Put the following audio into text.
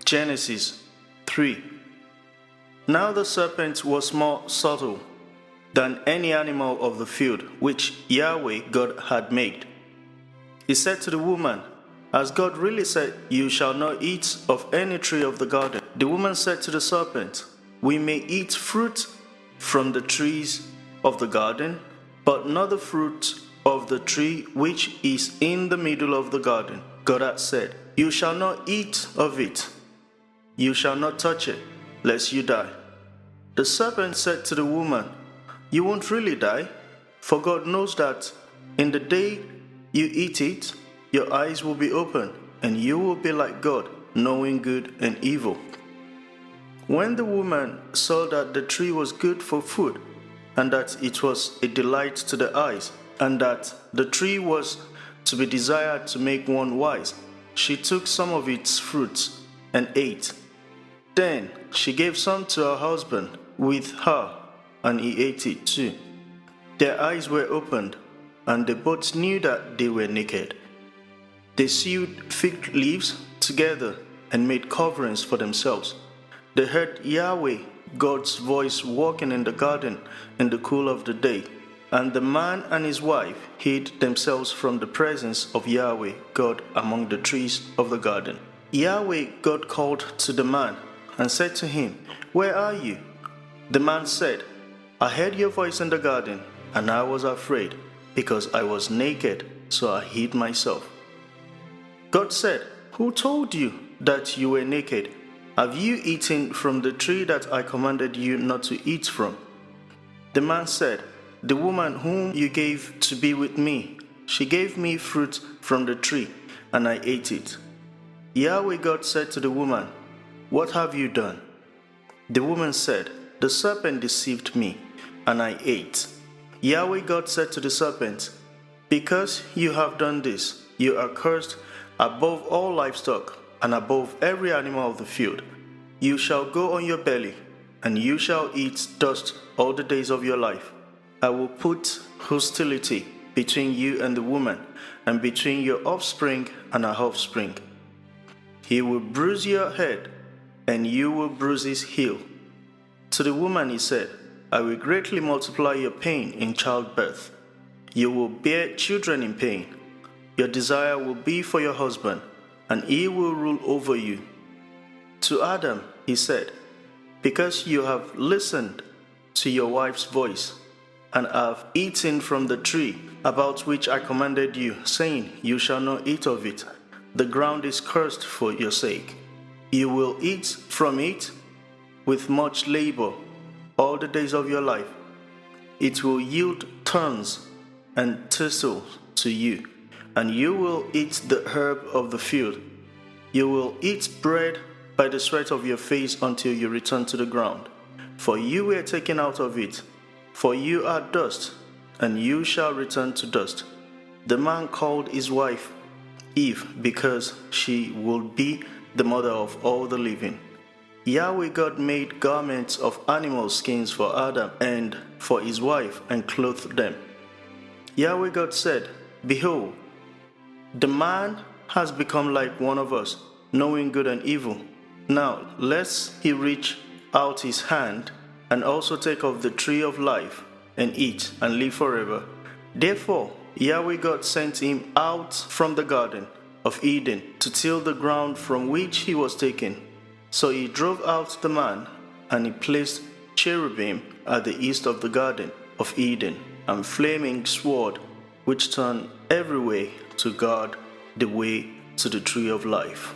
Genesis 3. Now the serpent was more subtle than any animal of the field which Yahweh God had made. He said to the woman, "Has God really said, 'You shall not eat of any tree of the garden'?" The woman said to the serpent, "We may eat fruit from the trees of the garden, but not the fruit of the tree which is in the middle of the garden. God had said, 'You shall not eat of it. You shall not touch it, lest you die.' The serpent said to the woman, 'You won't really die, for God knows that in the day you eat it, your eyes will be open, and you will be like God, knowing good and evil.' When the woman saw that the tree was good for food, and that it was a delight to the eyes, and that the tree was to be desired to make one wise, she took some of its fruits and ate. Then she gave some to her husband with her, and he ate it too. Their eyes were opened, and they both knew that they were naked. They sewed fig leaves together and made coverings for themselves. They heard Yahweh God's voice walking in the garden in the cool of the day, and the man and his wife hid themselves from the presence of Yahweh God among the trees of the garden. Yahweh God called to the man and said to him, "Where are you?" The man said, "I heard your voice in the garden, and I was afraid, because I was naked, so I hid myself." God said, "Who told you that you were naked? Have you eaten from the tree that I commanded you not to eat from?" The man said, "The woman whom you gave to be with me, she gave me fruit from the tree, and I ate it." Yahweh God said to the woman, "What have you done?" The woman said, "The serpent deceived me, and I ate." Yahweh God said to the serpent, "Because you have done this, you are cursed above all livestock and above every animal of the field. You shall go on your belly, and you shall eat dust all the days of your life. I will put hostility between you and the woman, and between your offspring and her offspring. He will bruise your head, and you will bruise his heel." To the woman he said, "I will greatly multiply your pain in childbirth. You will bear children in pain. Your desire will be for your husband, and he will rule over you." To Adam he said, "Because you have listened to your wife's voice, and have eaten from the tree about which I commanded you, saying, 'You shall not eat of it,' the ground is cursed for your sake. You will eat from it with much labor all the days of your life. It will yield thorns and thistles to you, and you will eat the herb of the field. You will eat bread by the sweat of your face until you return to the ground. For you were taken out of it, for you are dust, and you shall return to dust." The man called his wife Eve, because she would be the mother of all the living. Yahweh God made garments of animal skins for Adam and for his wife, and clothed them. Yahweh God said, "Behold, the man has become like one of us, knowing good and evil. Now lest he reach out his hand and also take of the tree of life and eat and live forever." Therefore Yahweh God sent him out from the garden of Eden to till the ground from which he was taken. So he drove out the man, and he placed cherubim at the east of the garden of Eden, and flaming sword which turned every way to guard the way to the tree of life.